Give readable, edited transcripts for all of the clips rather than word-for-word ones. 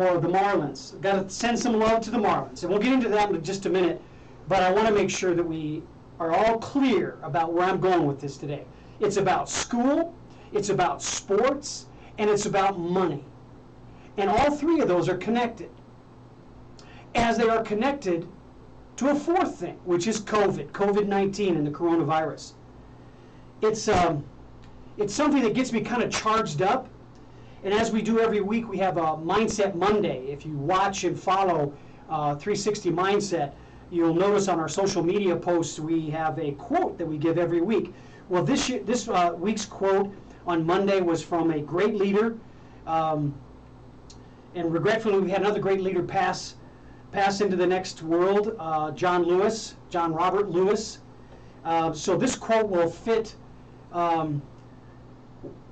or the Marlins. Got to send some love to the Marlins. And we'll get into that in just a minute, but I want to make sure that we are all clear about where I'm going with this today. It's about school, it's about sports, and it's about money. And all three of those are connected, as they are connected to a fourth thing, which is COVID-19 and the coronavirus. It's something that gets me kind of charged up. And as we do every week, we have a Mindset Monday. If you watch and follow 360 Mindset, you'll notice on our social media posts we have a quote that we give every week. Well, this week's quote on Monday was from a great leader. And regretfully, we had another great leader pass into the next world, John Robert Lewis. So this quote will fit.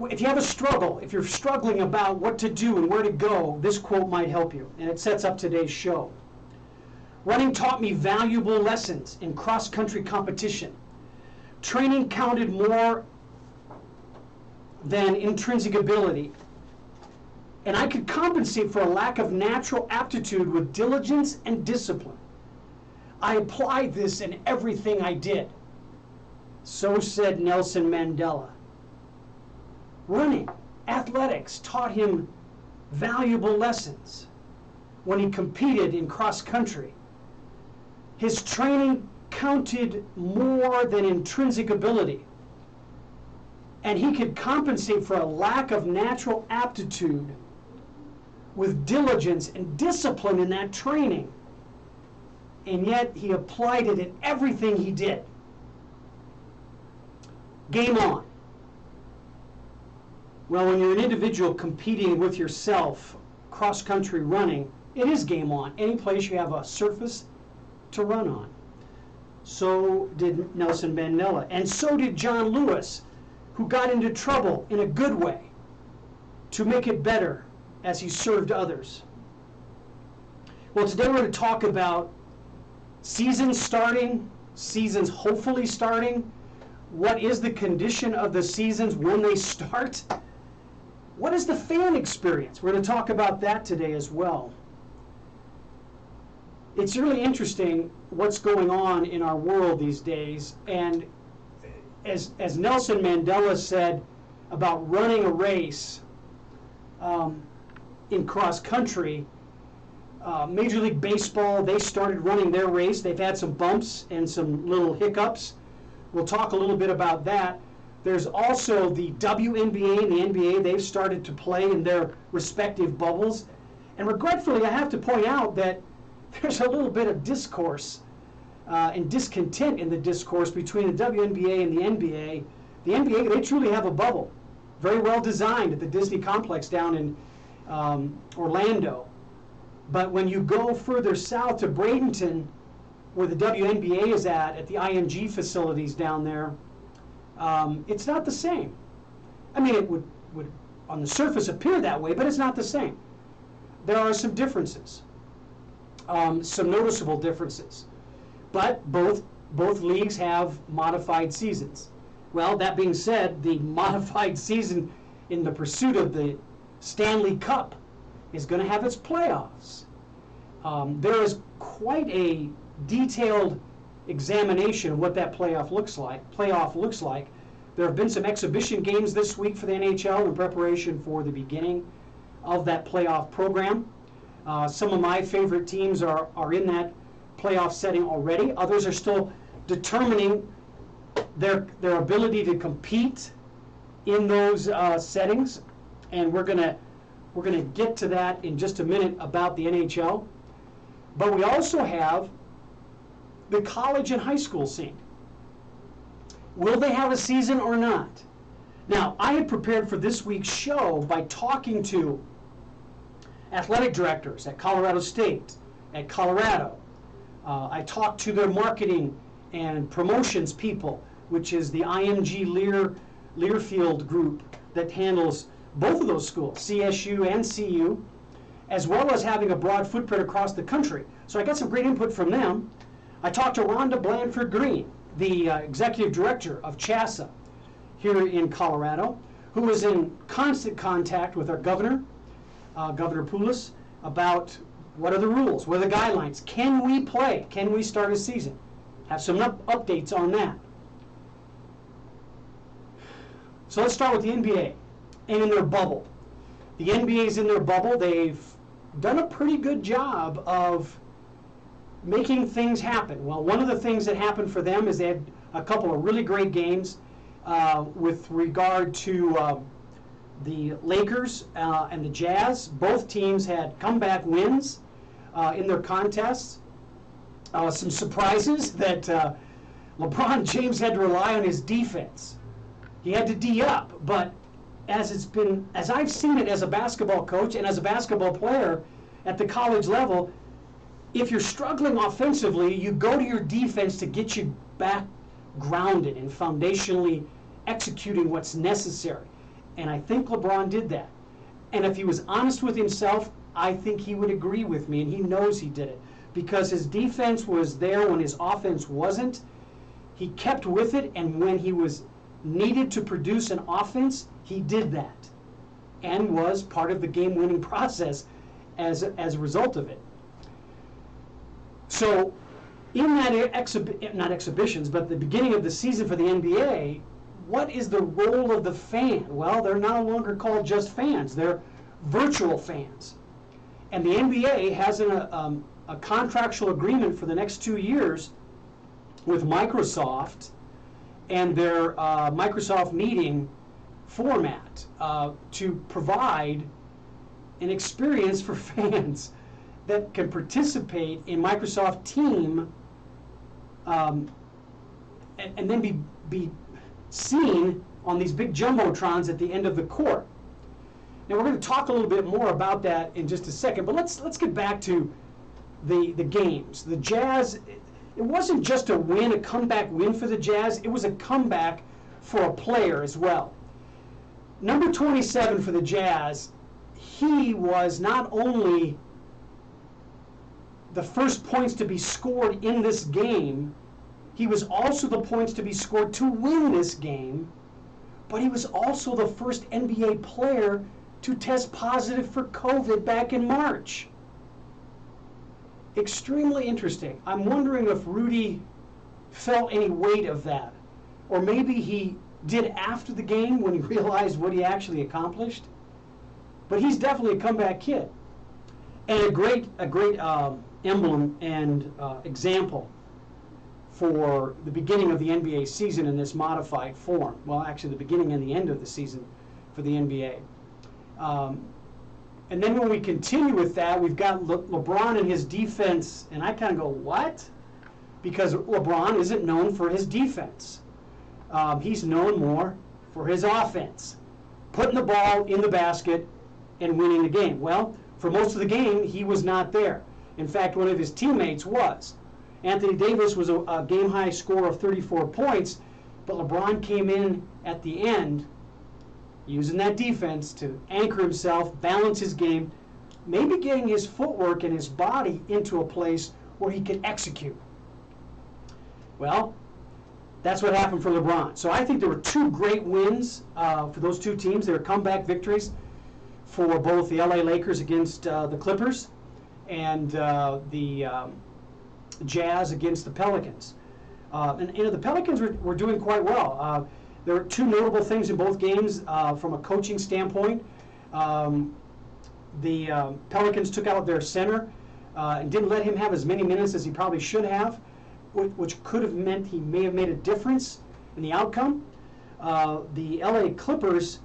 If you have a struggle, if you're struggling about what to do and where to go, this quote might help you, and it sets up today's show. Running taught me valuable lessons in cross-country competition. Training counted more than intrinsic ability, and I could compensate for a lack of natural aptitude with diligence and discipline. I applied this in everything I did. So said Nelson Mandela. Running, athletics taught him valuable lessons when he competed in cross country. His training counted more than intrinsic ability, and he could compensate for a lack of natural aptitude with diligence and discipline in that training. And yet he applied it in everything he did. Game on. Well, when you're an individual competing with yourself, cross-country running, it is game on. Any place you have a surface to run on. So did Nelson Mandela. And so did John Lewis, who got into trouble in a good way to make it better as he served others. Well, today we're going to talk about seasons starting, seasons hopefully starting. What is the condition of the seasons when they start? What is the fan experience? We're going to talk about that today as well. It's really interesting what's going on in our world these days. And as Nelson Mandela said about running a race in cross country, Major League Baseball, they started running their race. They've had some bumps and some little hiccups. We'll talk a little bit about that. There's also the WNBA and the NBA. They've started to play in their respective bubbles. And regretfully, I have to point out that there's a little bit of discourse and discontent in the discourse between the WNBA and the NBA. The NBA, they truly have a bubble, very well designed at the Disney complex down in Orlando. But when you go further south to Bradenton, where the WNBA is at the IMG facilities down there, it's not the same. I mean, it would on the surface appear that way, but it's not the same. There are some differences, some noticeable differences. But both leagues have modified seasons. Well, that being said, the modified season in the pursuit of the Stanley Cup is going to have its playoffs. There is quite a detailed examination of what that playoff looks like. There have been some exhibition games this week for the NHL in preparation for the beginning of that playoff program. Some of my favorite teams are in that playoff setting already. Others are still determining their ability to compete in those settings, and we're gonna get to that in just a minute about the NHL. But we also have the college and high school scene. Will they have a season or not? Now, I had prepared for this week's show by talking to athletic directors at Colorado State, at Colorado. I talked to their marketing and promotions people, which is the IMG Learfield group that handles both of those schools, CSU and CU, as well as having a broad footprint across the country. So I got some great input from them. I talked to Rhonda Blanford Green, the executive director of CHASA here in Colorado, who was in constant contact with our governor, Governor Poulos, about what are the rules, what are the guidelines, can we play, can we start a season, have some updates on that. So let's start with the NBA and in their bubble. The NBA's in their bubble. They've done a pretty good job of making things happen. Well, one of the things that happened for them is they had a couple of really great games with regard to the Lakers and the Jazz. Both teams had comeback wins in their contests. Some surprises that LeBron James had to rely on his defense. He had to D up, but as I've seen it as a basketball coach and as a basketball player at the college level, if you're struggling offensively, you go to your defense to get you back grounded and foundationally executing what's necessary. And I think LeBron did that. And if he was honest with himself, I think he would agree with me, and he knows he did it. Because his defense was there when his offense wasn't. He kept with it, and when he was needed to produce an offense, he did that. And was part of the game-winning process as a result of it. So, in that not exhibitions, but the beginning of the season for the NBA, what is the role of the fan? Well, they're no longer called just fans. They're virtual fans. And the NBA has a contractual agreement for the next 2 years with Microsoft and their Microsoft meeting format to provide an experience for fans that can participate in Microsoft Team and then be seen on these big jumbotrons at the end of the court. Now we're going to talk a little bit more about that in just a second, but let's get back to the games. The Jazz, it wasn't just a win, a comeback win for the Jazz, it was a comeback for a player as well. Number 27 for the Jazz, he was not only the first points to be scored in this game, he was also the points to be scored to win this game, but he was also the first NBA player to test positive for COVID back in March. Extremely interesting. I'm wondering if Rudy felt any weight of that, or maybe he did after the game when he realized what he actually accomplished. But he's definitely a comeback kid, and a great emblem and example for the beginning of the NBA season in this modified form. Well, actually, the beginning and the end of the season for the NBA. And then when we continue with that, we've got LeBron and his defense, and I kind of go, what? Because LeBron isn't known for his defense. He's known more for his offense, putting the ball in the basket and winning the game. Well, for most of the game, he was not there. In fact, one of his teammates was. Anthony Davis was a game-high scorer of 34 points, but LeBron came in at the end using that defense to anchor himself, balance his game, maybe getting his footwork and his body into a place where he could execute. Well, that's what happened for LeBron. So I think there were two great wins for those two teams. They were comeback victories for both the LA Lakers against the Clippers and the Jazz against the Pelicans. And the Pelicans were doing quite well. There were two notable things in both games from a coaching standpoint. The Pelicans took out their center and didn't let him have as many minutes as he probably should have, which could have meant he may have made a difference in the outcome. The LA Clippers,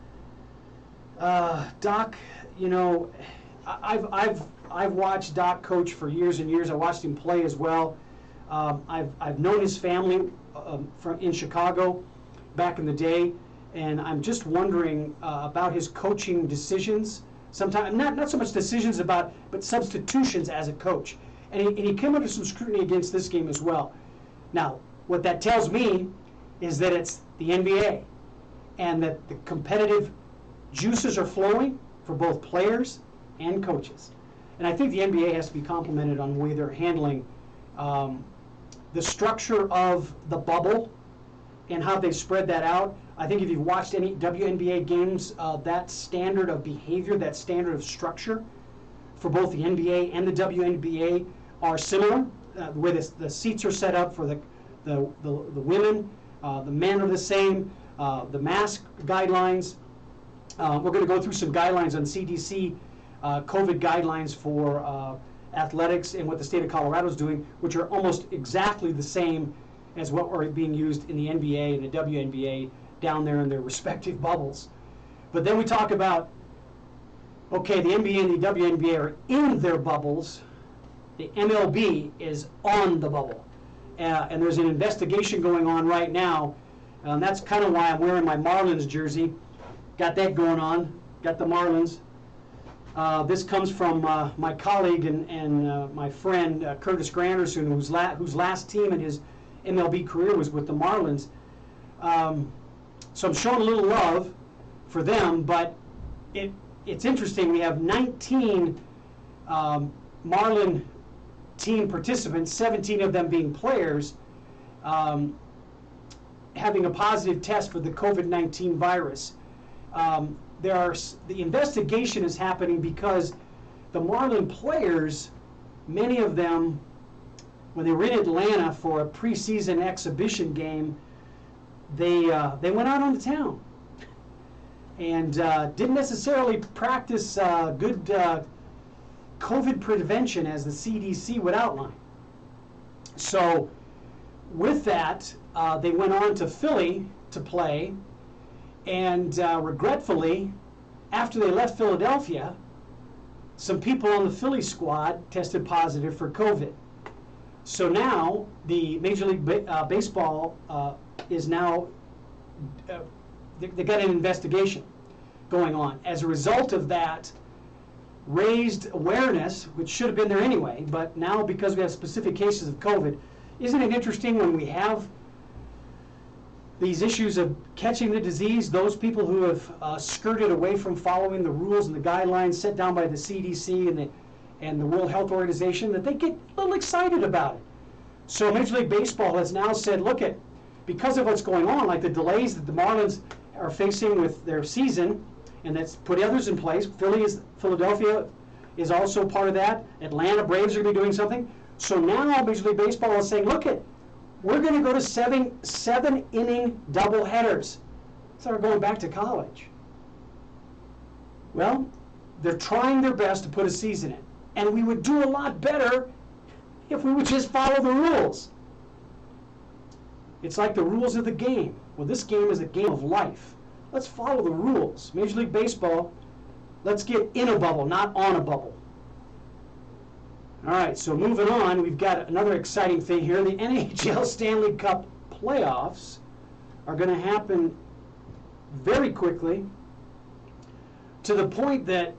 Doc, you know, I've watched Doc coach for years and years. I watched him play as well. I've known his family in Chicago back in the day, and I'm just wondering about his coaching decisions. Sometimes not so much decisions but substitutions as a coach. And he came under some scrutiny against this game as well. Now, what that tells me is that it's the NBA, and that the competitive juices are flowing for both players and coaches. And I think the NBA has to be complimented on the way they're handling the structure of the bubble and how they spread that out. I think if you've watched any WNBA games, that standard of behavior, that standard of structure for both the NBA and the WNBA are similar. The way the seats are set up for the women, the men are the same. The mask guidelines. We're going to go through some guidelines on CDC COVID guidelines for athletics and what the state of Colorado is doing, which are almost exactly the same as what are being used in the NBA and the WNBA down there in their respective bubbles. But then we talk about, okay, the NBA and the WNBA are in their bubbles. The MLB is on the bubble. And there's an investigation going on right now. And that's kind of why I'm wearing my Marlins jersey. Got that going on. Got the Marlins. This comes from my colleague and my friend Curtis Granderson, whose last team in his MLB career was with the Marlins. So I'm showing a little love for them, but it's interesting. We have 19 Marlin team participants, 17 of them being players, having a positive test for the COVID-19 virus. The investigation is happening because the Marlin players, many of them, when they were in Atlanta for a preseason exhibition game, they went out on the town and didn't necessarily practice good COVID prevention as the CDC would outline. So with that, they went on to Philly to play, and regretfully, after they left Philadelphia, some people on the Philly squad tested positive for COVID. So now the Major League Baseball is now, they got an investigation going on. As a result of that, raised awareness, which should have been there anyway, but now because we have specific cases of COVID, isn't it interesting when we have these issues of catching the disease, those people who have skirted away from following the rules and the guidelines set down by the CDC and the World Health Organization, that they get a little excited about it. So Major League Baseball has now said, look, because of what's going on, like the delays that the Marlins are facing with their season, and that's put others in place. Philadelphia is also part of that. Atlanta Braves are going to be doing something. So now Major League Baseball is saying, look, we're going to go to seven-inning doubleheaders. So we're going back to college. Well, they're trying their best to put a season in. And we would do a lot better if we would just follow the rules. It's like the rules of the game. Well, this game is a game of life. Let's follow the rules. Major League Baseball, let's get in a bubble, not on a bubble. All right, so moving on, we've got another exciting thing here. The NHL Stanley Cup playoffs are going to happen very quickly, to the point that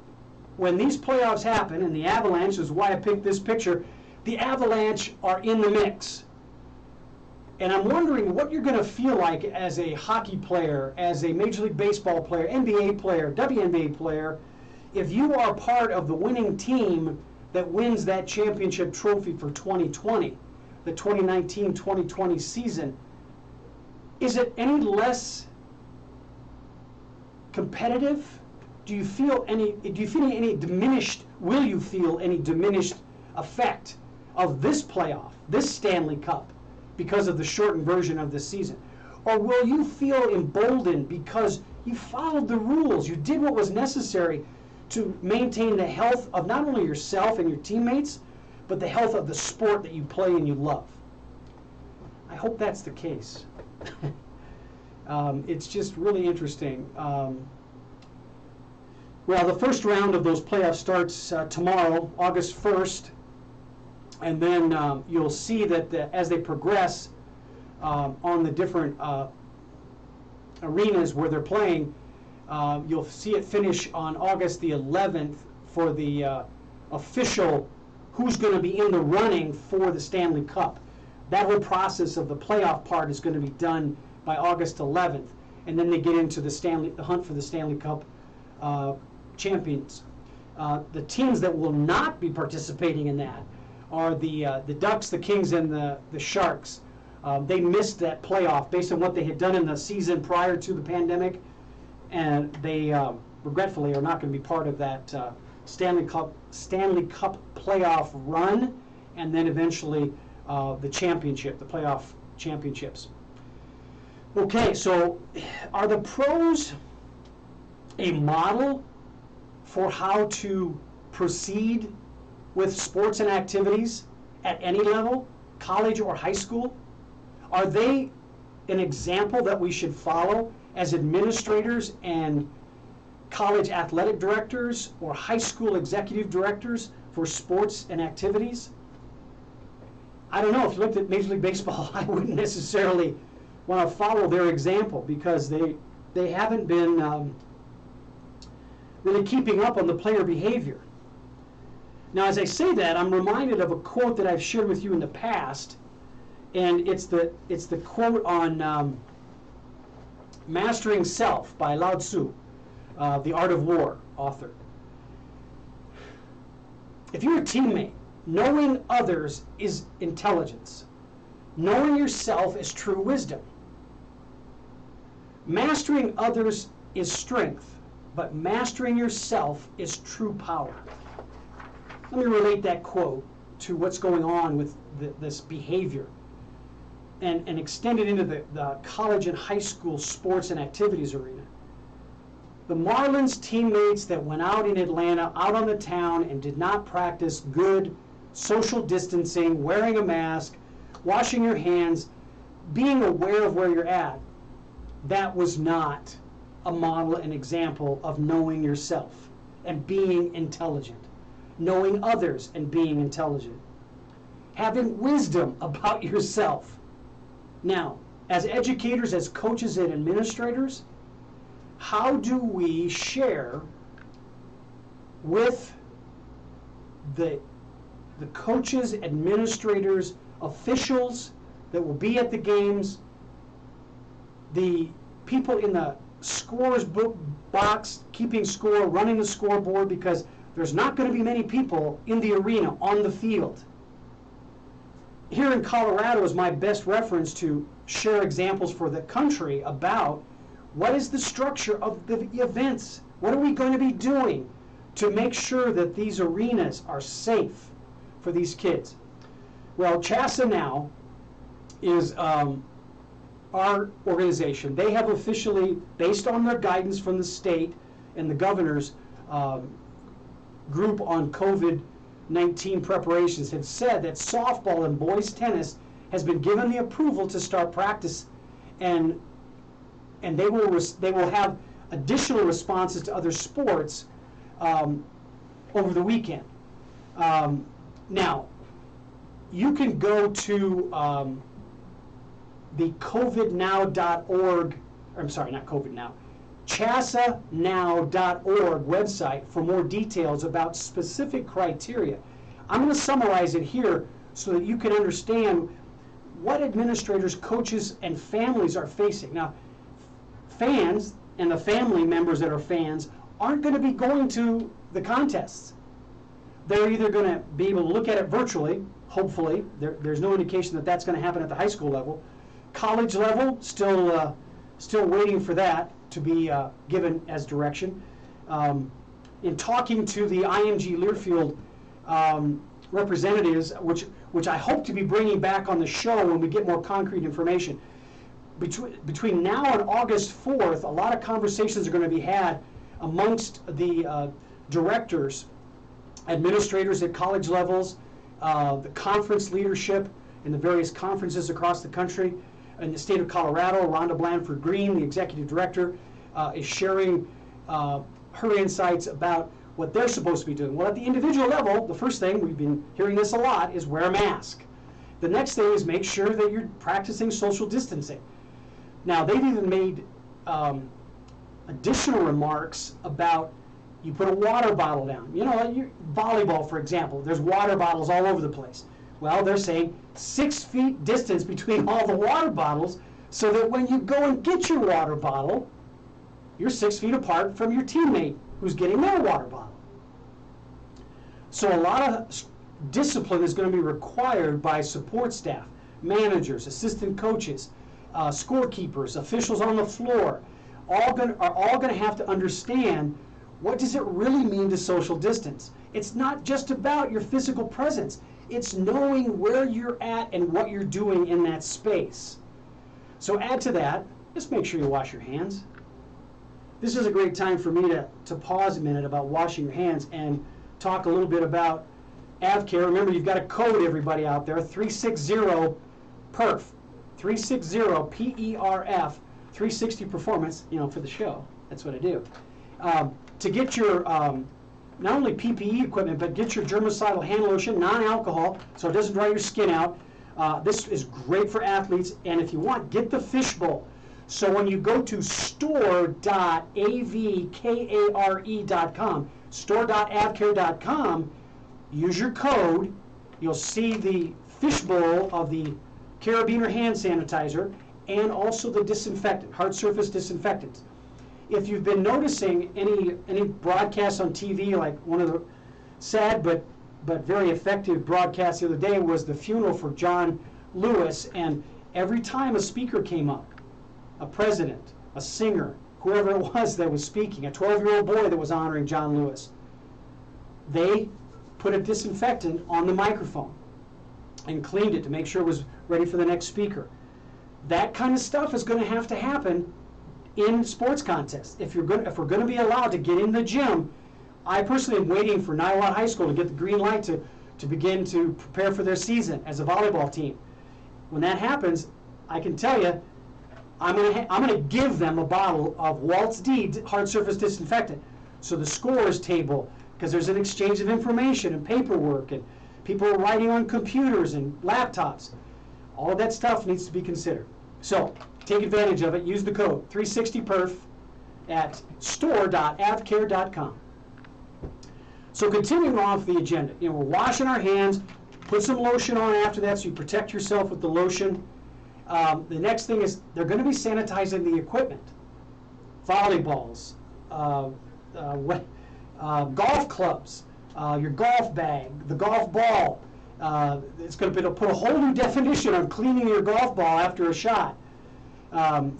when these playoffs happen, and the Avalanche is why I picked this picture, the Avalanche are in the mix. And I'm wondering what you're going to feel like as a hockey player, as a Major League Baseball player, NBA player, WNBA player, if you are part of the winning team that wins that championship trophy for 2020, the 2019-2020 season. Is it any less competitive? Do you feel any diminished, will you feel any diminished effect of this playoff, this Stanley Cup, because of the shortened version of this season? Or will you feel emboldened because you followed the rules, you did what was necessary to maintain the health of not only yourself and your teammates, but the health of the sport that you play and you love? I hope that's the case. It's just really interesting. Well, the first round of those playoffs starts tomorrow, August 1st, and then you'll see that as they progress on the different arenas where they're playing, you'll see it finish on August the 11th for the official who's going to be in the running for the Stanley Cup. That whole process of the playoff part is going to be done by August 11th, and then they get into the hunt for the Stanley Cup champions. The teams that will not be participating in that are the Ducks, the Kings, and the Sharks. They missed that playoff based on what they had done in the season prior to the pandemic, and they regretfully are not going to be part of that Stanley Cup playoff run, and then eventually the championship, the playoff championships. Okay, so are the pros a model for how to proceed with sports and activities at any level, college or high school? Are they an example that we should follow as administrators and college athletic directors or high school executive directors for sports and activities? I don't know. If you looked at Major League Baseball, I wouldn't necessarily want to follow their example because they haven't been really keeping up on the player behavior. Now, as I say that, I'm reminded of a quote that I've shared with you in the past, and it's the quote on Mastering Self by Lao Tzu, The Art of War author. If you're a teammate, knowing others is intelligence. Knowing yourself is true wisdom. Mastering others is strength, but mastering yourself is true power. Let me relate that quote to what's going on with this behavior and extend it into the college and high school sports and activities arena. The Marlins teammates that went out in Atlanta, out on the town, and did not practice good social distancing, wearing a mask, washing your hands, being aware of where you're at, that was not a model and example of knowing yourself and being intelligent, knowing others and being intelligent, having wisdom about yourself. Now, as educators, as coaches and administrators, how do we share with the coaches, administrators, officials that will be at the games, the people in the scores book box, keeping score, running the scoreboard, because there's not going to be many people in the arena, on the field. Here in Colorado is my best reference to share examples for the country about what is the structure of the events. What are we going to be doing to make sure that these arenas are safe for these kids? Well, CHASA now is our organization. They have officially, based on their guidance from the state and the governor's group on COVID-19 preparations, have said that softball and boys tennis has been given the approval to start practice, and they will have additional responses to other sports over the weekend. Now, you can go to the covidnow.org, I'm sorry, not COVIDnow, chasanow.org website for more details about specific criteria. I'm going to summarize it here so that you can understand what administrators, coaches, and families are facing. Now, fans and the family members that are fans aren't going to be going to the contests. They're either going to be able to look at it virtually, hopefully. There's no indication that that's going to happen at the high school level. College level, still waiting for that to be given as direction. In talking to the IMG Learfield representatives, which I hope to be bringing back on the show when we get more concrete information, between now and August 4th, a lot of conversations are going to be had amongst the directors, administrators at college levels, the conference leadership in the various conferences across the country. In the state of Colorado, Rhonda Blanford Green, the executive director, is sharing her insights about what they're supposed to be doing. Well, at the individual level, the first thing, we've been hearing this a lot, is wear a mask. The next thing is make sure that you're practicing social distancing. Now, they've even made additional remarks about you put a water bottle down. You know, volleyball, for example, there's water bottles all over the place. Well, they're saying 6 feet distance between all the water bottles so that when you go and get your water bottle, you're 6 feet apart from your teammate who's getting their water bottle. So a lot of discipline is going to be required by support staff, managers, assistant coaches, scorekeepers, officials on the floor, are all going to have to understand What does it really mean to social distance? It's not just about your physical presence. It's knowing where you're at and what you're doing in that space. So add to that, just make sure you wash your hands. This is a great time for me to pause a minute about washing your hands and talk a little bit about AvCare. Remember, you've got a code, everybody out there, 360-PERF, 360-PERF, 360 Performance, for the show. That's what I do. To get your, not only PPE equipment, but get your germicidal hand lotion, non-alcohol, so it doesn't dry your skin out. This is great for athletes, and if you want, get the fishbowl. So when you go to store.avkare.com, store.avcare.com, use your code. You'll see the fishbowl of the carabiner hand sanitizer and also the disinfectant, hard surface disinfectant. If you've been noticing any broadcasts on TV, like one of the sad but very effective broadcasts the other day was the funeral for John Lewis, and every time a speaker came up, a president, a singer, whoever it was that was speaking, a 12-year-old boy that was honoring John Lewis, they put a disinfectant on the microphone and cleaned it to make sure it was ready for the next speaker. That kind of stuff is going to have to happen in sports contests. If we're going to be allowed to get in the gym, I personally am waiting for Niwot High School to get the green light to begin to prepare for their season as a volleyball team. When that happens, I can tell you, I'm going to give them a bottle of Waltz D hard surface disinfectant. So the scores table, because there's an exchange of information and paperwork, and people are writing on computers and laptops. All of that stuff needs to be considered. So take advantage of it. Use the code 360PERF at store.avcare.com. So continuing off the agenda, we're washing our hands. Put some lotion on after that so you protect yourself with the lotion. The next thing is they're going to be sanitizing the equipment. Volleyballs, golf clubs, your golf bag, the golf ball. It's going to put a whole new definition on cleaning your golf ball after a shot. I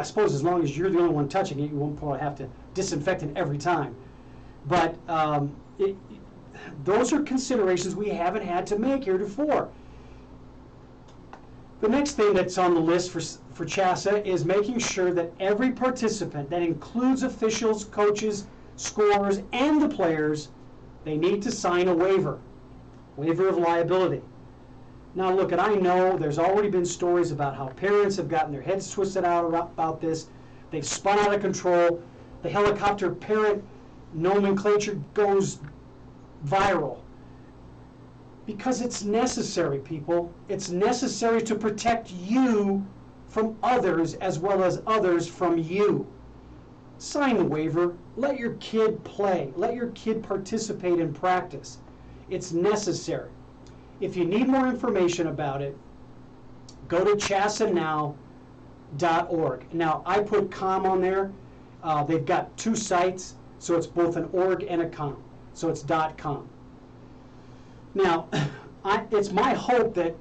suppose as long as you're the only one touching it, you won't probably have to disinfect it every time. But those are considerations we haven't had to make heretofore. The next thing that's on the list for CHASA is making sure that every participant, that includes officials, coaches, scorers, and the players, they need to sign a waiver of liability. Now look, and I know there's already been stories about how parents have gotten their heads twisted out about this. They've spun out of control. The helicopter parent nomenclature goes viral. Because it's necessary, people. It's necessary to protect you from others as well as others from you. Sign the waiver. Let your kid play. Let your kid participate in practice. It's necessary. If you need more information about it, go to chasanow.org. Now, I put .com on there. They've got two sites, so it's both an org and a .com. So it's .com. Now, it's my hope that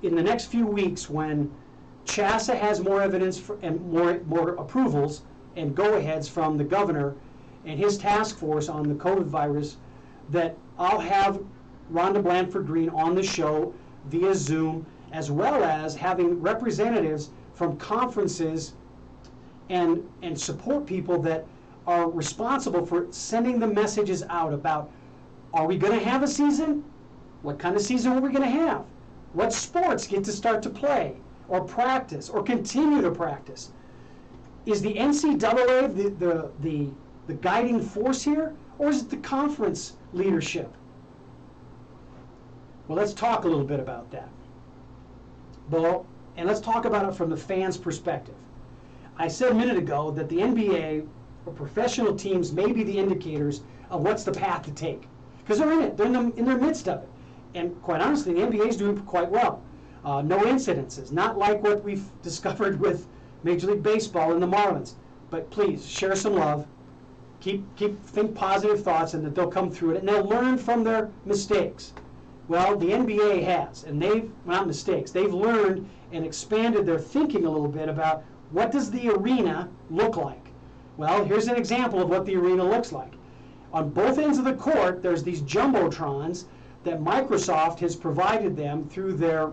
in the next few weeks, when CHASA has more evidence and more approvals and go-aheads from the governor and his task force on the COVID virus, that I'll have Rhonda Blanford Green on the show via Zoom, as well as having representatives from conferences and support people that are responsible for sending the messages out about, are we going to have a season? What kind of season are we going to have? What sports get to start to play or practice or continue to practice? Is the NCAA the guiding force here, or is it the conference leadership? Well, let's talk a little bit about that. Well, and let's talk about it from the fans' perspective. I said a minute ago that the NBA or professional teams may be the indicators of what's the path to take, because they're in it. They're in their midst of it. And quite honestly, the NBA is doing quite well. No incidences, not like what we've discovered with Major League Baseball and the Marlins. But please, share some love. Think positive thoughts, and that they'll come through it, and they'll learn from their mistakes. Well, the NBA has, and not mistakes, they've learned and expanded their thinking a little bit about what does the arena look like. Well, here's an example of what the arena looks like. On both ends of the court, there's these jumbotrons that Microsoft has provided them through their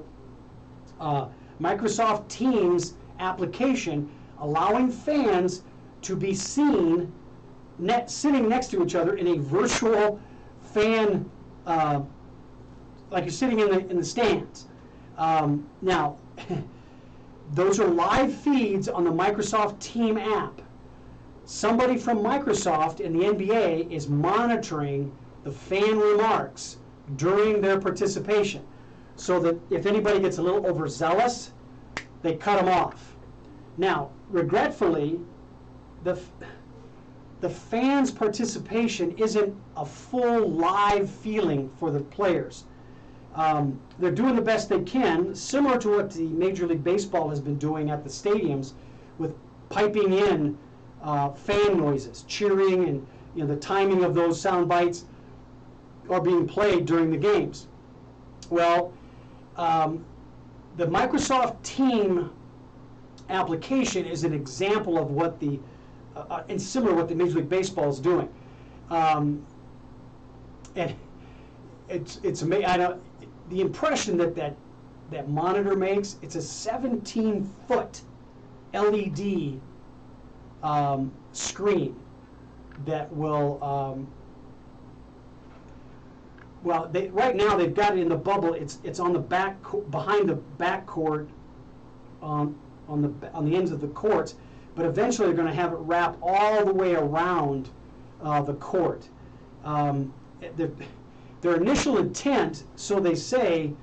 Microsoft Teams application, allowing fans to be seen sitting next to each other in a virtual fan, like you're sitting in the stands. Now, those are live feeds on the Microsoft Team app. Somebody from Microsoft in the NBA is monitoring the fan remarks during their participation, so that if anybody gets a little overzealous, they cut them off. Now, regretfully, the fans' participation isn't a full live feeling for the players. They're doing the best they can, similar to what the Major League Baseball has been doing at the stadiums, with piping in fan noises, cheering, and the timing of those sound bites are being played during the games. Well, the Microsoft Team application is an example of what and similar to what the Major League Baseball is doing. And it's amazing. The impression that monitor makes, it's a 17-foot LED screen that will right now they've got it in the bubble. It's on the back, behind the backcourt, on the ends of the courts, but eventually they're going to have it wrap all the way around the court. Their initial intent, so they say,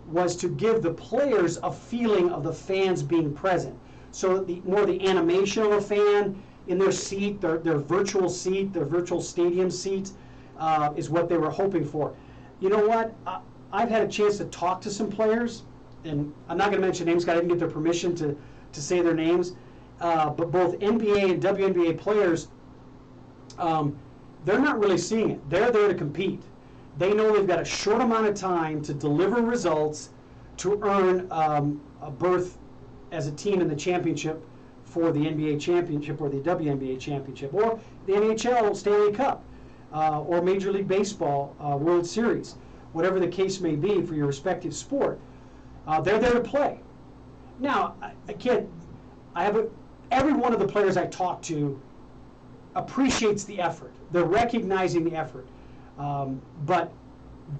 was to give the players a feeling of the fans being present. So more the animation of a fan in their seat, their virtual seat, their virtual stadium seat, is what they were hoping for. You know what? I've had a chance to talk to some players, and I'm not going to mention names because I didn't get their permission to say their names, but both NBA and WNBA players, they're not really seeing it. They're there to compete. They know they've got a short amount of time to deliver results to earn a berth as a team in the championship for the NBA championship or the WNBA championship or the NHL Stanley Cup or Major League Baseball World Series, whatever the case may be for your respective sport. They're there to play. Now, every one of the players I talk to appreciates the effort. They're recognizing the effort. But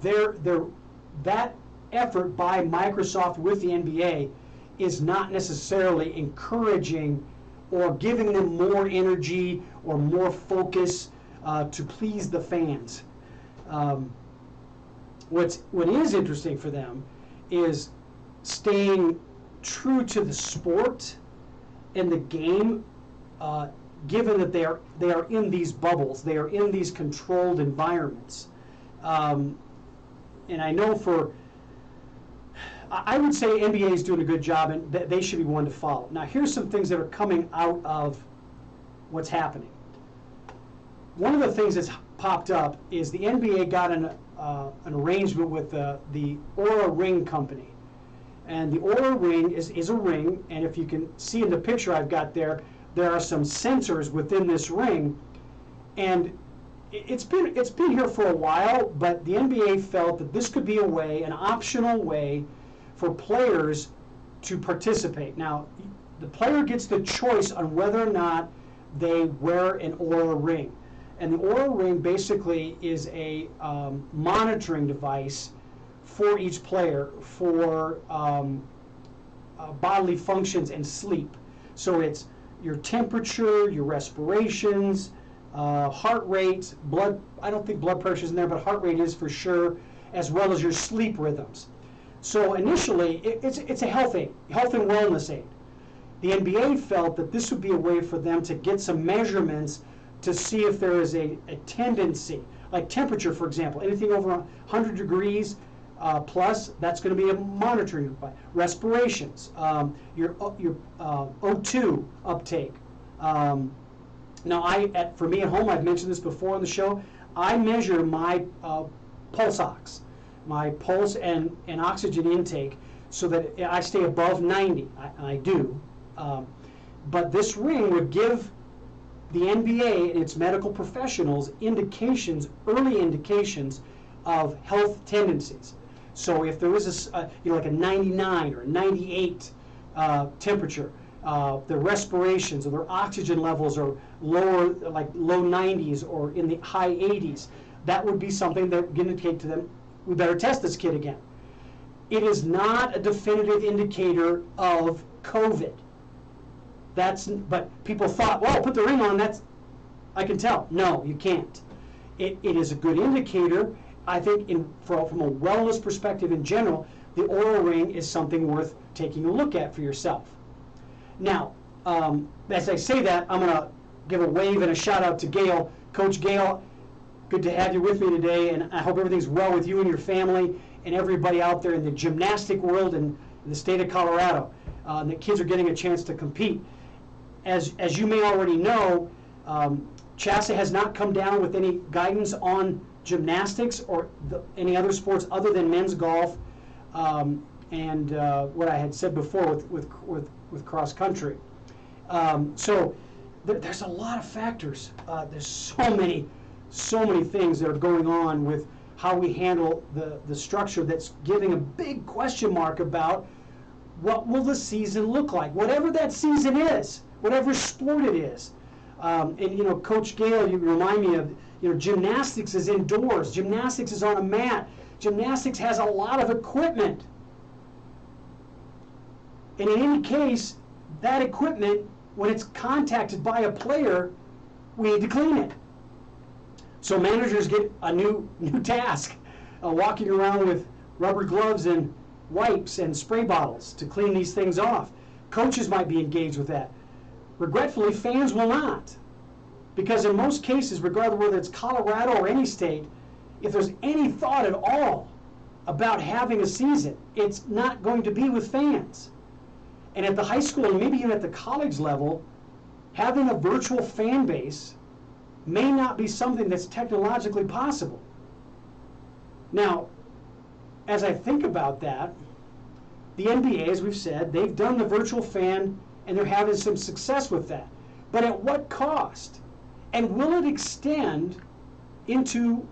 that effort by Microsoft with the NBA is not necessarily encouraging or giving them more energy or more focus to please the fans. What is interesting for them is staying true to the sport and the game, given that they are in these bubbles, they are in these controlled environments. And I know I would say NBA is doing a good job, and they should be one to follow. Now, here's some things that are coming out of what's happening. One of the things that's popped up is the NBA got an arrangement with the Aura Ring company. And the Aura Ring is a ring, and if you can see in the picture I've got there are some sensors within this ring, and it's been here for a while, but the NBA felt that this could be an optional way for players to participate. Now, the player gets the choice on whether or not they wear an Aura Ring. And the Aura Ring basically is a monitoring device for each player for bodily functions and sleep. So it's your temperature, your respirations, heart rate, blood. I don't think blood pressure is in there, but heart rate is for sure, as well as your sleep rhythms. So initially, it's a health and wellness aid. The NBA felt that this would be a way for them to get some measurements to see if there is a tendency, like temperature, for example. Anything over 100 degrees plus, that's going to be a monitoring device. Respirations, your O2 uptake. Now, for me at home, I've mentioned this before on the show, I measure my pulse ox, my pulse and oxygen intake, so that I stay above 90. I do. But this ring would give the NBA and its medical professionals early indications of health tendencies. So if there is like a 99 or a 98 temperature, their respirations or their oxygen levels are lower, like low 90s or in the high 80s, that would be something that would indicate to them, we better test this kid again. It is not a definitive indicator of COVID. But people thought, well, put the ring on, I can tell. No, you can't. It is a good indicator. I think from a wellness perspective in general, the Oura Ring is something worth taking a look at for yourself. Now, as I say that, I'm going to give a wave and a shout out to Gail. Coach Gail, good to have you with me today, and I hope everything's well with you and your family and everybody out there in the gymnastic world in the state of Colorado. The kids are getting a chance to compete. As you may already know, CHSAA has not come down with any guidance on gymnastics or any other sports other than men's golf and what I had said before with cross country. So there's a lot of factors. There's so many things that are going on with how we handle the structure that's giving a big question mark about what will the season look like, whatever that season is, whatever sport it is. And Coach Gail, you remind me of, gymnastics is indoors, gymnastics is on a mat, gymnastics has a lot of equipment. And in any case, that equipment, when it's contacted by a player, we need to clean it. So managers get a new task, walking around with rubber gloves and wipes and spray bottles to clean these things off. Coaches might be engaged with that. Regretfully, fans will not. Because in most cases, regardless of whether it's Colorado or any state, if there's any thought at all about having a season, it's not going to be with fans. And at the high school and maybe even at the college level, having a virtual fan base may not be something that's technologically possible. Now, as I think about that, the NBA, as we've said, they've done the virtual fan and they're having some success with that. But at what cost? And will it extend into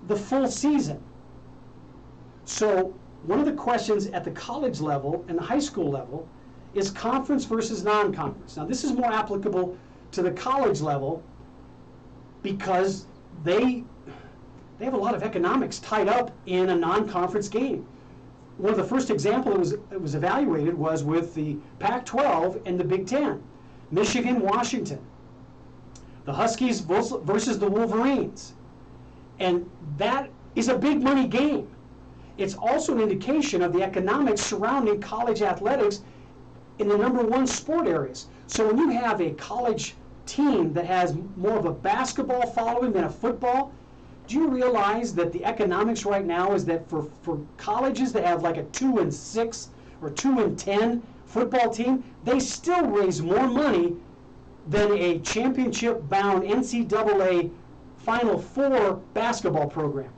the full season? So one of the questions at the college level and the high school level is conference versus non-conference. Now this is more applicable to the college level because they have a lot of economics tied up in a non-conference game. One of the first examples it was evaluated was with the Pac-12 and the Big Ten. Michigan, Washington. The Huskies versus the Wolverines. And that is a big money game. It's also an indication of the economics surrounding college athletics in the #1 sport areas. So when you have a college team that has more of a basketball following than a football, do you realize that the economics right now is that for colleges that have like a 2-6 or 2-10 football team, they still raise more money than a championship-bound NCAA Final Four basketball program.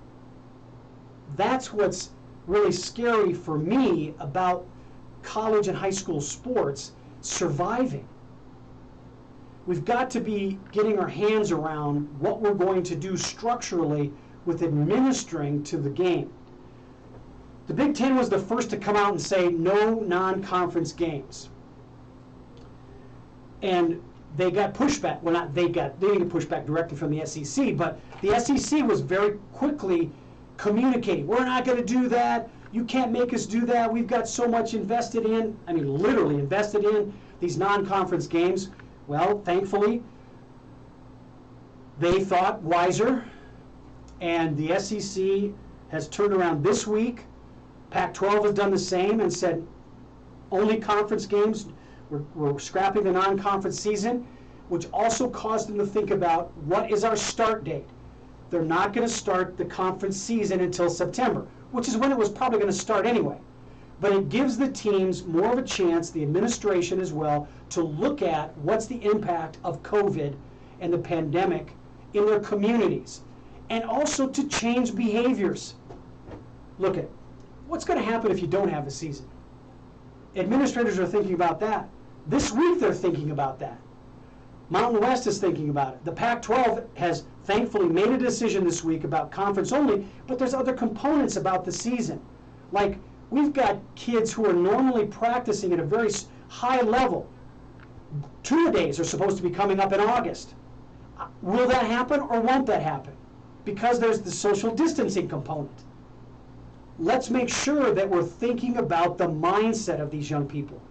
That's what's really scary for me about college and high school sports surviving. We've got to be getting our hands around what we're going to do structurally with administering to the game. The Big Ten was the first to come out and say no non-conference games. And they got pushback. Well, they didn't get pushback directly from the SEC, but the SEC was very quickly communicating, we're not going to do that. You can't make us do that. We've got so much invested in, I mean literally invested in these non-conference games. Well, thankfully, they thought wiser, and the SEC has turned around this week. Pac-12 has done the same and said only conference games. We're scrapping the non-conference season, which also caused them to think about what is our start date. They're not going to start the conference season until September, which is when it was probably going to start anyway. But it gives the teams more of a chance, the administration as well, to look at what's the impact of COVID and the pandemic in their communities, and also to change behaviors. Look at what's going to happen if you don't have a season. Administrators are thinking about that. This week they're thinking about that. Mountain West is thinking about it. The Pac-12 has thankfully made a decision this week about conference only, but there's other components about the season. Like, we've got kids who are normally practicing at a very high level. Two-a-days are supposed to be coming up in August. Will that happen or won't that happen? Because there's the social distancing component. Let's make sure that we're thinking about the mindset of these young people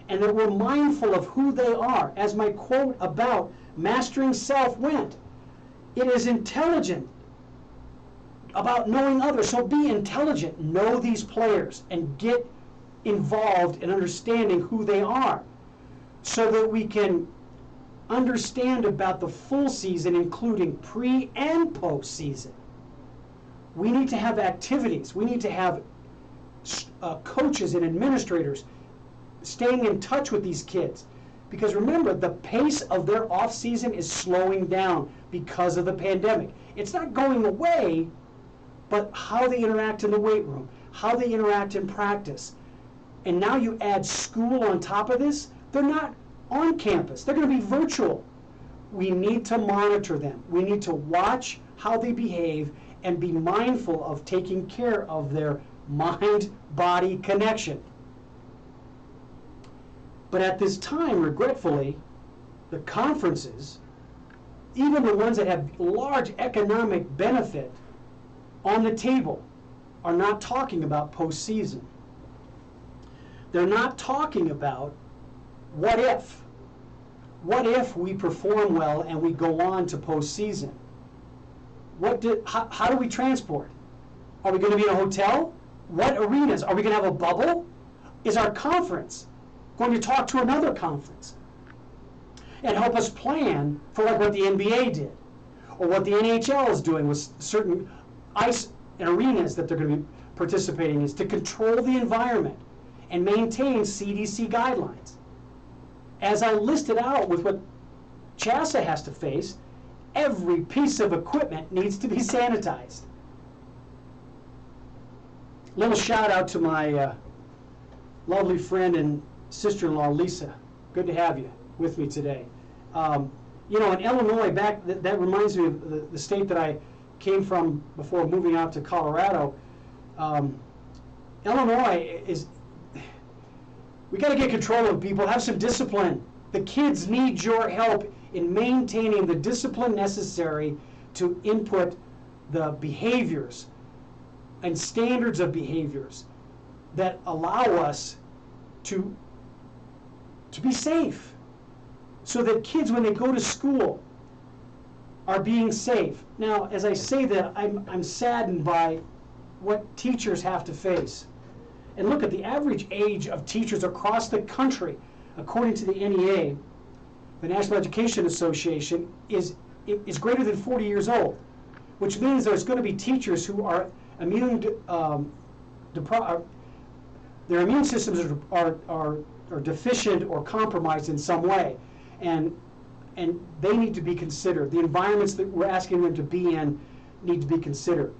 and that we're mindful of who they are. As my quote about mastering self went, it is intelligent about knowing others. So be intelligent, know these players, and get involved in understanding who they are so that we can understand about the full season, including pre and post season. We need to have activities. We need to have coaches and administrators staying in touch with these kids. Because remember, the pace of their off season is slowing down because of the pandemic. It's not going away, but how they interact in the weight room, how they interact in practice. And now you add school on top of this, they're not on campus. They're going to be virtual. We need to monitor them. We need to watch how they behave and be mindful of taking care of their mind-body connection. But at this time, regretfully, the conferences, even the ones that have large economic benefit on the table, are not talking about postseason. They're not talking about what if. What if we perform well and we go on to postseason? How do we transport? Are we going to be in a hotel? What arenas? Are we going to have a bubble? Is our conference going to talk to another conference and help us plan for like what the NBA did or what the NHL is doing with certain ice and arenas that they're going to be participating in, is to control the environment and maintain CDC guidelines? As I listed out with what CHSAA has to face, every piece of equipment needs to be sanitized. Little shout out to my lovely friend and sister-in-law, Lisa. Good to have you with me today. You know, in Illinois, that reminds me of the state that I came from before moving out to Colorado. Illinois is, we got to get control of people, have some discipline. The kids need your help in maintaining the discipline necessary to input the behaviors and standards of behaviors that allow us to be safe, so that kids, when they go to school, are being safe. Now, as I say that, I'm saddened by what teachers have to face. And look at the average age of teachers across the country, according to the NEA, the National Education Association, is greater than 40 years old, which means there's going to be teachers who are their immune systems are deficient or compromised in some way, and they need to be considered. The environments that we're asking them to be in need to be considered.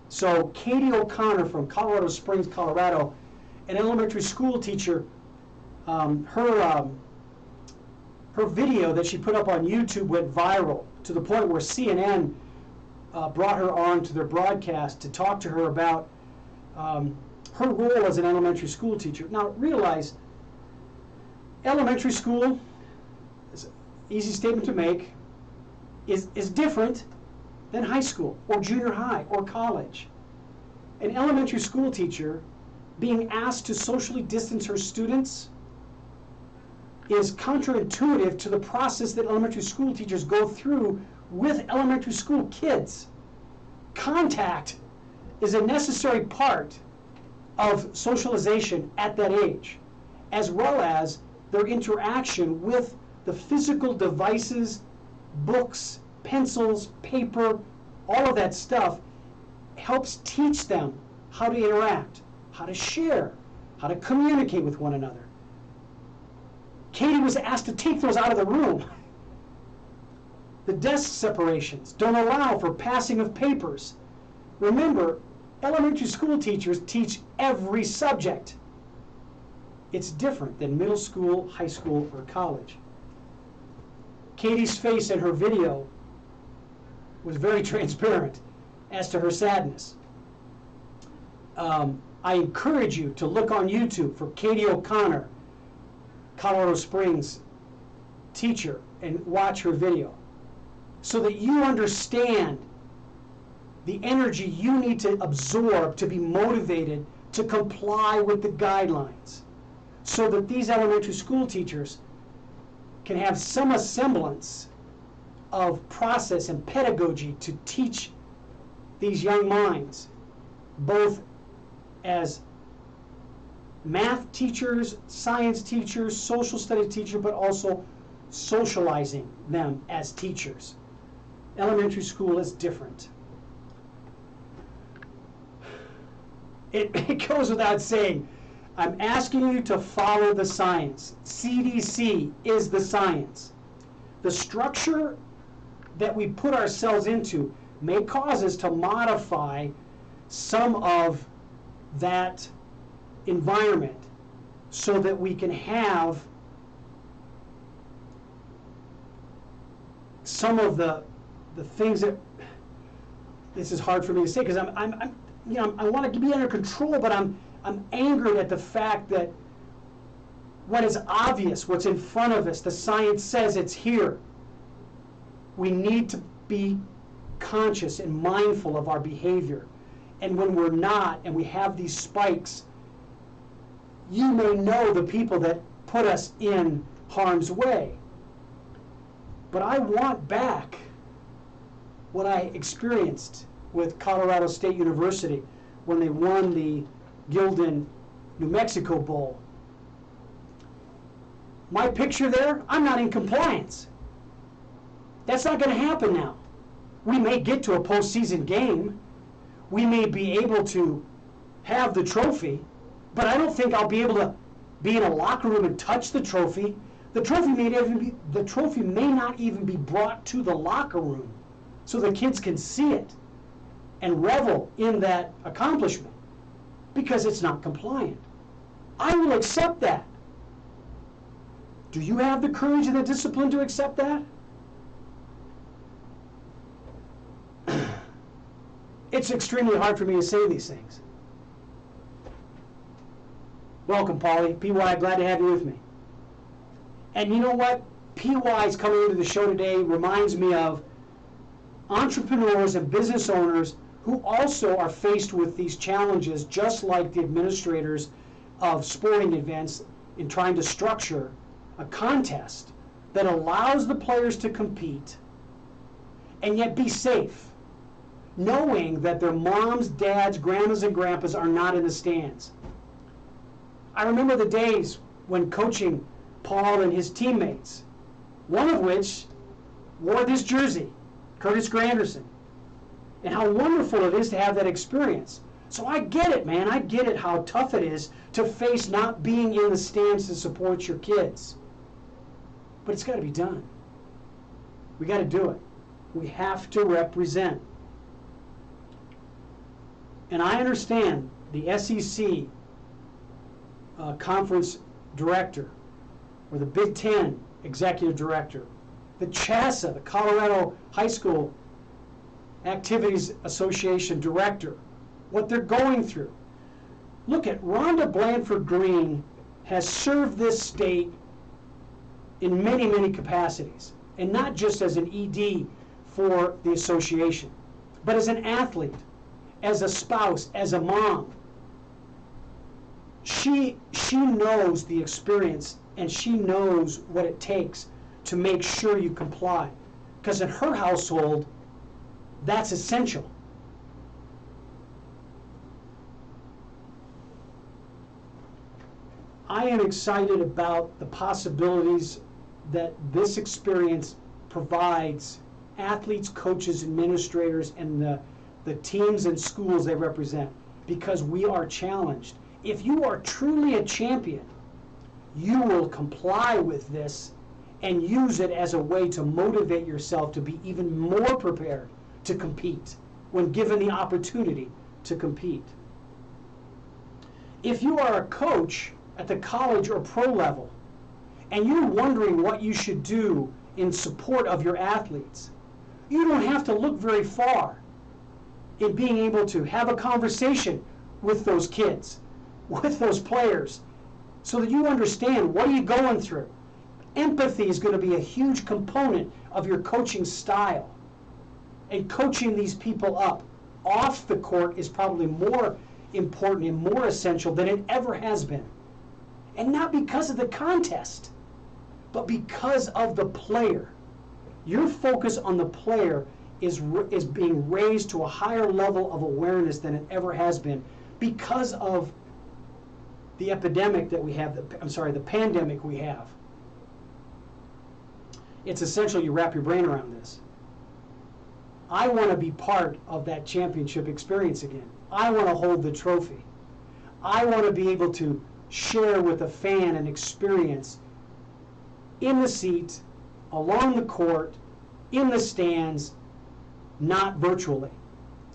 So Katie O'Connor from Colorado Springs, Colorado, an elementary school teacher, her video that she put up on YouTube went viral to the point where CNN brought her on to their broadcast to talk to her about her role as an elementary school teacher. Now realize, elementary school, is an easy statement to make, is different than high school or junior high or college. An elementary school teacher being asked to socially distance her students is counterintuitive to the process that elementary school teachers go through with elementary school kids. Contact is a necessary part of socialization at that age, as well as their interaction with the physical devices, books, pencils, paper, all of that stuff helps teach them how to interact, how to share, how to communicate with one another. Katie was asked to take those out of the room. The desk separations don't allow for passing of papers. Remember, elementary school teachers teach every subject. It's different than middle school, high school, or college. Katie's face in her video was very transparent as to her sadness. I encourage you to look on YouTube for Katie O'Connor, Colorado Springs teacher, and watch her video so that you understand the energy you need to absorb to be motivated to comply with the guidelines, so that these elementary school teachers can have some semblance of process and pedagogy to teach these young minds, both as math teachers, science teachers, social studies teachers, but also socializing them as teachers. Elementary school is different. It goes without saying, I'm asking you to follow the science. CDC is the science. The structure that we put ourselves into may cause us to modify some of that environment so that we can have some of the things that, this is hard for me to say because I'm you know, I want to be under control, but I'm angered at the fact that what is obvious, what's in front of us, the science says it's here. We need to be conscious and mindful of our behavior. And when we're not, and we have these spikes, you may know the people that put us in harm's way. But I want back what I experienced with Colorado State University when they won the Gildan New Mexico Bowl. My picture there, I'm not in compliance. That's not going to happen now. We may get to a postseason game. We may be able to have the trophy, but I don't think I'll be able to be in a locker room and touch the trophy. The trophy may not even be brought to the locker room so the kids can see it and revel in that accomplishment because it's not compliant. I will accept that. Do you have the courage and the discipline to accept that? It's extremely hard for me to say these things. Welcome, Polly. PY, glad to have you with me. And you know what? PY's coming into the show today reminds me of entrepreneurs and business owners who also are faced with these challenges, just like the administrators of sporting events in trying to structure a contest that allows the players to compete and yet be safe, knowing that their moms, dads, grandmas, and grandpas are not in the stands. I remember the days when coaching Paul and his teammates, one of which wore this jersey, Curtis Granderson, and how wonderful it is to have that experience. So I get it, man. I get it, how tough it is to face not being in the stands to support your kids. But it's got to be done. We got to do it. We have to represent. And I understand the SEC conference director, or the Big Ten executive director, the CHASA, the Colorado High School Activities Association director, what they're going through. Look at Rhonda Blanford Green has served this state in many, many capacities, and not just as an ED for the association, but as an athlete, as a spouse, as a mom. She knows the experience, and she knows what it takes to make sure you comply, because in her household, that's essential. I am excited about the possibilities that this experience provides athletes, coaches, administrators, and the teams and schools they represent, because we are challenged. If you are truly a champion, you will comply with this and use it as a way to motivate yourself to be even more prepared to compete when given the opportunity to compete. If you are a coach at the college or pro level and you're wondering what you should do in support of your athletes. You don't have to look very far in being able to have a conversation with those kids, with those players, so that you understand what are you going through. Empathy is going to be a huge component of your coaching style. And coaching these people up off the court is probably more important and more essential than it ever has been. And not because of the contest, but because of the player. Your focus on the player is being raised to a higher level of awareness than it ever has been because of the epidemic that we have, the pandemic we have. It's essential you wrap your brain around this. I want to be part of that championship experience again. I want to hold the trophy. I want to be able to share with a fan an experience in the seat, along the court, in the stands, not virtually.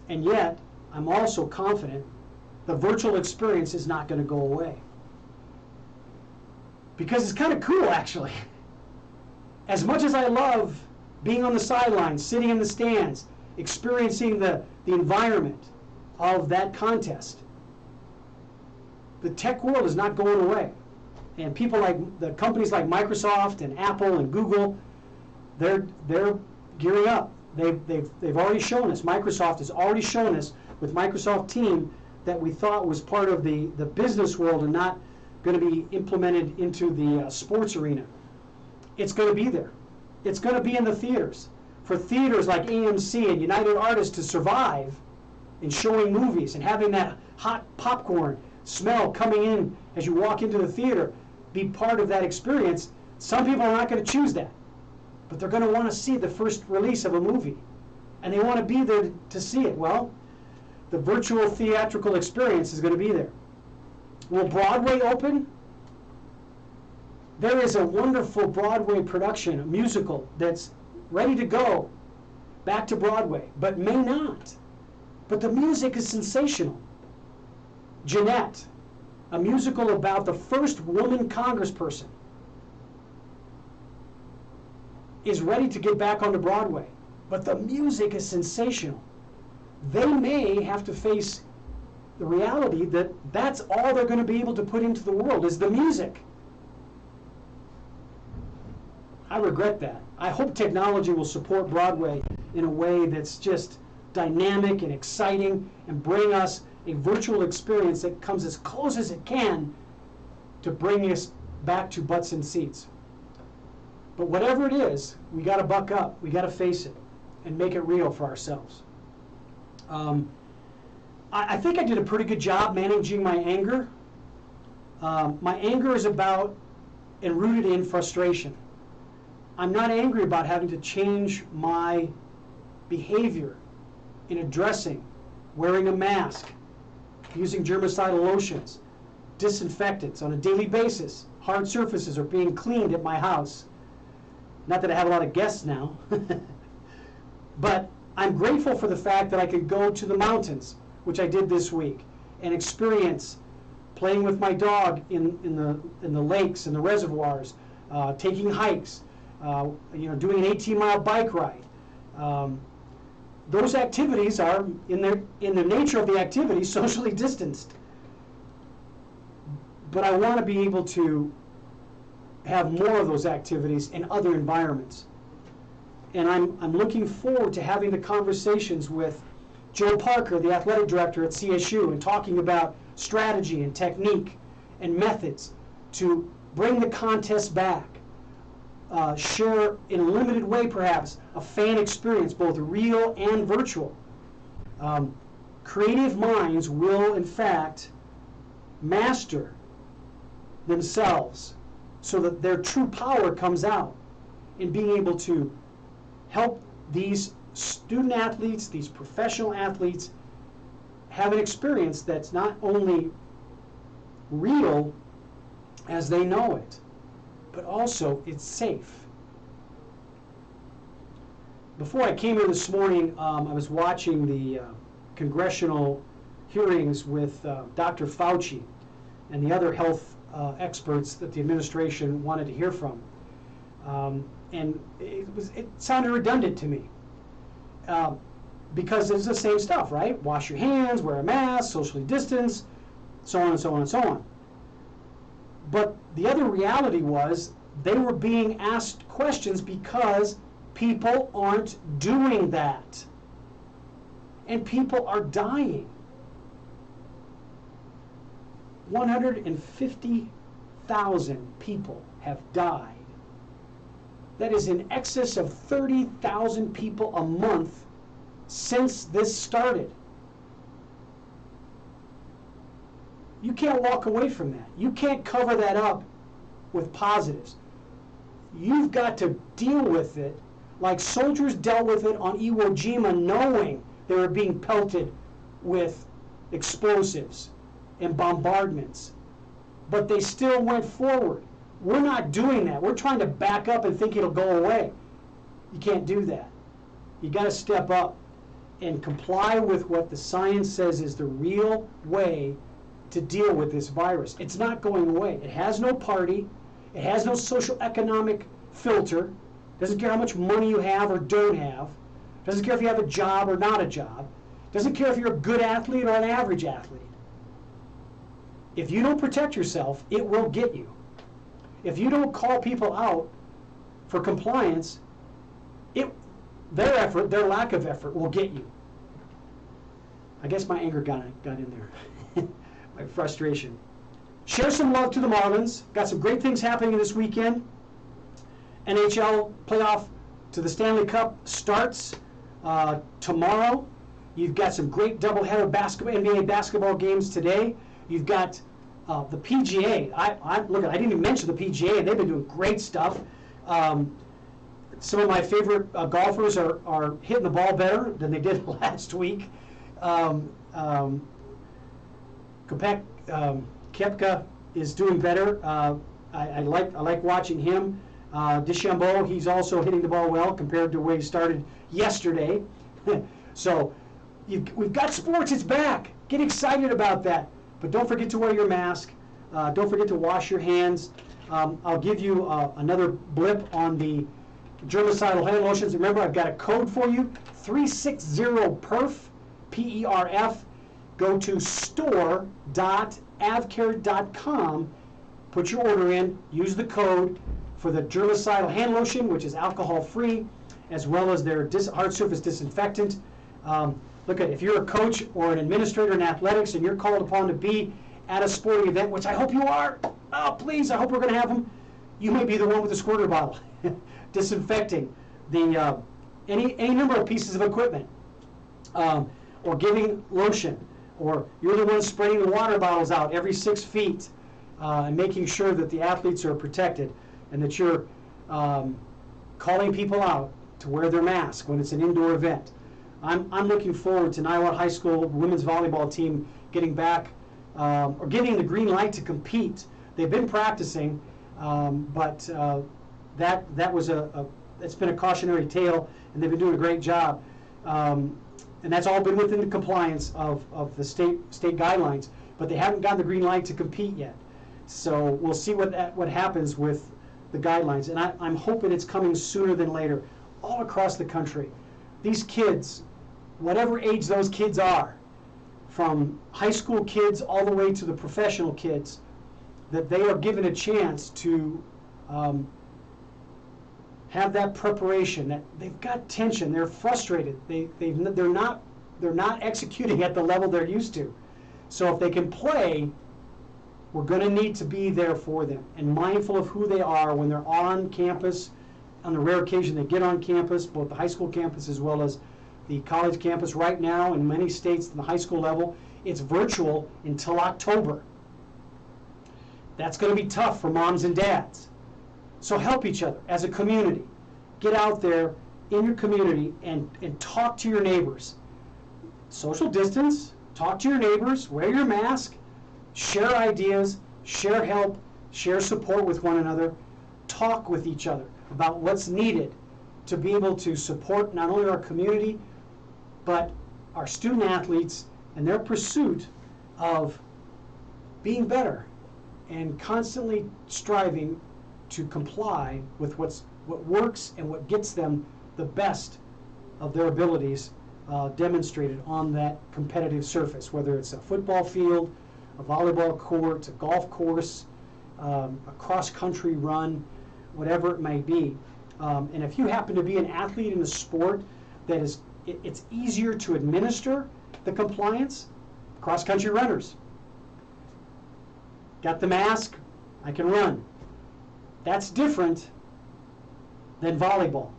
And yet, I'm also confident the virtual experience is not going to go away. Because it's kind of cool, actually. As much as I love being on the sidelines, sitting in the stands, experiencing the environment of that contest, the tech world is not going away. And people like the companies like Microsoft and Apple and Google, they're gearing up. They've already shown us. Microsoft has already shown us with Microsoft Team that we thought was part of the business world and not going to be implemented into the sports arena. It's going to be there. It's going to be in the theaters. For theaters like AMC and United Artists to survive in showing movies and having that hot popcorn smell coming in as you walk into the theater, be part of that experience, some people are not going to choose that. But they're going to want to see the first release of a movie. And they want to be there to see it. Well, the virtual theatrical experience is going to be there. Will Broadway open? There is a wonderful Broadway production, a musical, that's ready to go back to Broadway, but may not. But the music is sensational. Jeanette, a musical about the first woman congressperson, is ready to get back onto Broadway. But the music is sensational. They may have to face the reality that that's all they're going to be able to put into the world is the music. I regret that. I hope technology will support Broadway in a way that's just dynamic and exciting and bring us a virtual experience that comes as close as it can to bring us back to butts and seats. But whatever it is, we got to buck up. We got to face it and make it real for ourselves. I think I did a pretty good job managing my anger. My anger is about and rooted in frustration. I'm not angry about having to change my behavior in addressing, wearing a mask, using germicidal lotions, disinfectants on a daily basis. Hard surfaces are being cleaned at my house. Not that I have a lot of guests now, but I'm grateful for the fact that I could go to the mountains, which I did this week, and experience playing with my dog in the lakes and the reservoirs, taking hikes, doing an 18-mile bike ride. Those activities are, in the nature of the activity, socially distanced. But I want to be able to have more of those activities in other environments. And I'm looking forward to having the conversations with Joe Parker, the athletic director at CSU, and talking about strategy and technique and methods to bring the contest back. Share in a limited way, perhaps, a fan experience, both real and virtual. Creative minds will, in fact, master themselves so that their true power comes out in being able to help these student athletes, these professional athletes, have an experience that's not only real as they know it, but also it's safe. Before I came here this morning, I was watching the congressional hearings with Dr. Fauci and the other health experts that the administration wanted to hear from. And it sounded redundant to me. Because it's the same stuff, right? Wash your hands, wear a mask, socially distance, so on and so on and so on. But the other reality was they were being asked questions because people aren't doing that. And people are dying. 150,000 people have died. That is in excess of 30,000 people a month since this started. You can't walk away from that. You can't cover that up with positives. You've got to deal with it like soldiers dealt with it on Iwo Jima, knowing they were being pelted with explosives and bombardments. But they still went forward. We're not doing that. We're trying to back up and think it'll go away. You can't do that. You got to step up and comply with what the science says is the real way to deal with this virus. It's not going away. It has no party. It has no social economic filter. Doesn't care how much money you have or don't have. Doesn't care if you have a job or not a job. Doesn't care if you're a good athlete or an average athlete. If you don't protect yourself, it will get you. If you don't call people out for compliance, their lack of effort will get you. I guess my anger got in there. My frustration. Share some love to the Marlins. Got some great things happening this weekend. NHL playoff to the Stanley Cup starts tomorrow. You've got some great doubleheader NBA basketball games today. You've got the PGA. I didn't even mention the PGA, and they've been doing great stuff. Some of my favorite golfers are hitting the ball better than they did last week. Koepka is doing better. I like watching him. DeChambeau, he's also hitting the ball well compared to where he started yesterday. So we've got sports. It's back. Get excited about that. But don't forget to wear your mask. Don't forget to wash your hands. I'll give you another blip on the germicidal hand lotions. Remember, I've got a code for you, 360PERF, P-E-R-F. Go to store.avcare.com, put your order in, use the code for the germicidal hand lotion, which is alcohol-free, as well as their hard surface disinfectant. Look, if you're a coach or an administrator in athletics and you're called upon to be at a sporting event, which I hope you are, please, I hope we're going to have them, you may be the one with the squirter bottle disinfecting the any number of pieces of equipment, or giving lotion, or you're the one spraying the water bottles out every 6 feet and making sure that the athletes are protected, and that you're calling people out to wear their mask when it's an indoor event. I'm looking forward to Niwot High School women's volleyball team getting back or getting the green light to compete. They've been practicing, but it's been a cautionary tale, and they've been doing a great job. And that's all been within the compliance of the state guidelines, but they haven't gotten the green light to compete yet. So we'll see what happens with the guidelines, and I'm hoping it's coming sooner than later, all across the country. These kids, whatever age those kids are, from high school kids all the way to the professional kids, that they are given a chance to have that preparation. That they've got tension, they're frustrated, they're not executing at the level they're used to. So if they can play, we're going to need to be there for them and mindful of who they are when they're on campus. On the rare occasion they get on campus, both the high school campus as well as the college campus. Right now, in many states, in the high school level, it's virtual until October. That's going to be tough for moms and dads. So help each other as a community. Get out there in your community and talk to your neighbors. Social distance, talk to your neighbors, wear your mask, share ideas, share help, share support with one another, talk with each other about what's needed to be able to support not only our community, but our student athletes and their pursuit of being better and constantly striving to comply with what's what works and what gets them the best of their abilities demonstrated on that competitive surface, whether it's a football field, a volleyball court, a golf course, a cross-country run, whatever it may be. And if you happen to be an athlete in a sport that is, it's easier to administer the compliance, cross-country runners. Got the mask, I can run. That's different than volleyball.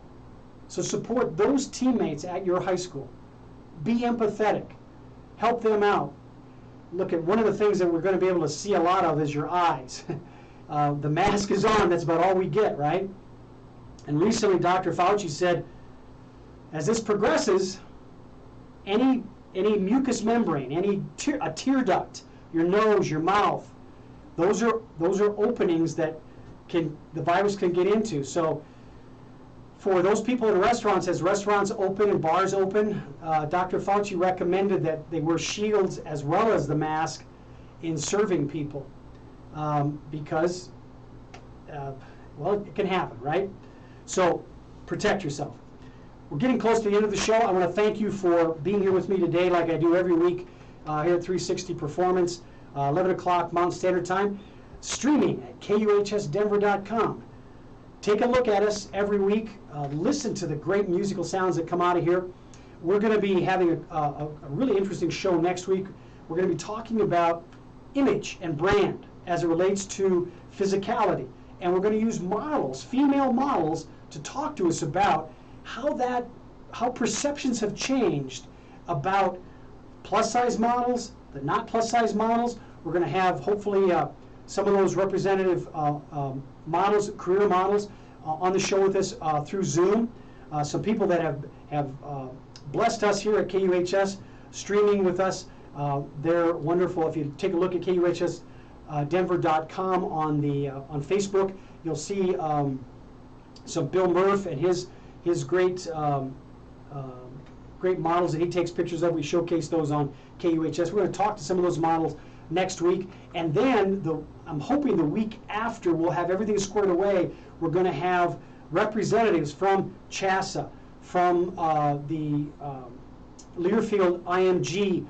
So support those teammates at your high school. Be empathetic. Help them out. Look, at one of the things that we're going to be able to see a lot of is your eyes. The mask is on, that's about all we get, right? And recently Dr. Fauci said, as this progresses, any mucous membrane, a tear duct, your nose, your mouth, those are openings that the virus can get into. So for those people in restaurants, as restaurants open and bars open, Dr. Fauci recommended that they wear shields as well as the mask in serving people because, well, it can happen, right? So protect yourself. We're getting close to the end of the show. I want to thank you for being here with me today like I do every week here at 360 Performance, 11 o'clock Mountain Standard Time, streaming at kuhsdenver.com. Take a look at us every week. Listen to the great musical sounds that come out of here. We're going to be having a really interesting show next week. We're going to be talking about image and brand as it relates to physicality. And we're going to use models, female models, to talk to us about how perceptions have changed about plus-size models, the not plus-size models. We're going to have, hopefully, some of those representative models, career models, on the show with us through Zoom. Some people that have blessed us here at KUHS, streaming with us. They're wonderful. If you take a look at KUHSdenver.com on Facebook, you'll see some Bill Murph and his great great models that he takes pictures of. We showcase those on KUHS. We're going to talk to some of those models next week, and then I'm hoping the week after we'll have everything squared away. We're going to have representatives from CHASA, from the Learfield IMG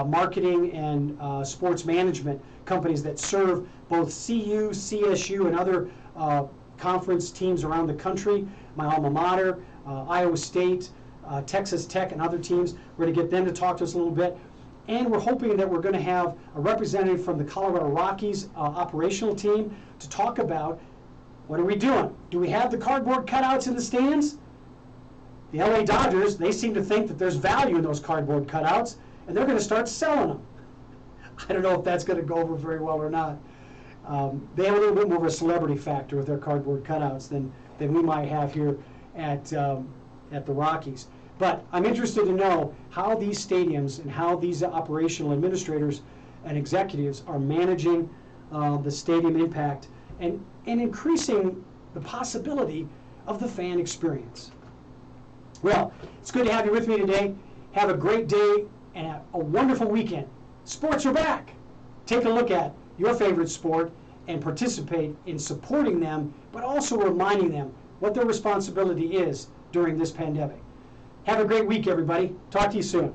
marketing and sports management companies that serve both CU, CSU, and other conference teams around the country, my alma mater, Iowa State, Texas Tech, and other teams. We're going to get them to talk to us a little bit. And we're hoping that we're going to have a representative from the Colorado Rockies operational team to talk about what are we doing? Do we have the cardboard cutouts in the stands? The LA Dodgers, they seem to think that there's value in those cardboard cutouts, and they're going to start selling them. I don't know if that's going to go over very well or not. They have a little bit more of a celebrity factor with their cardboard cutouts than we might have here at the Rockies. But I'm interested to know how these stadiums and how these operational administrators and executives are managing the stadium impact and increasing the possibility of the fan experience. Well, it's good to have you with me today. Have a great day and a wonderful weekend. Sports are back. Take a look at your favorite sport and participate in supporting them, but also reminding them what their responsibility is during this pandemic. Have a great week, everybody. Talk to you soon.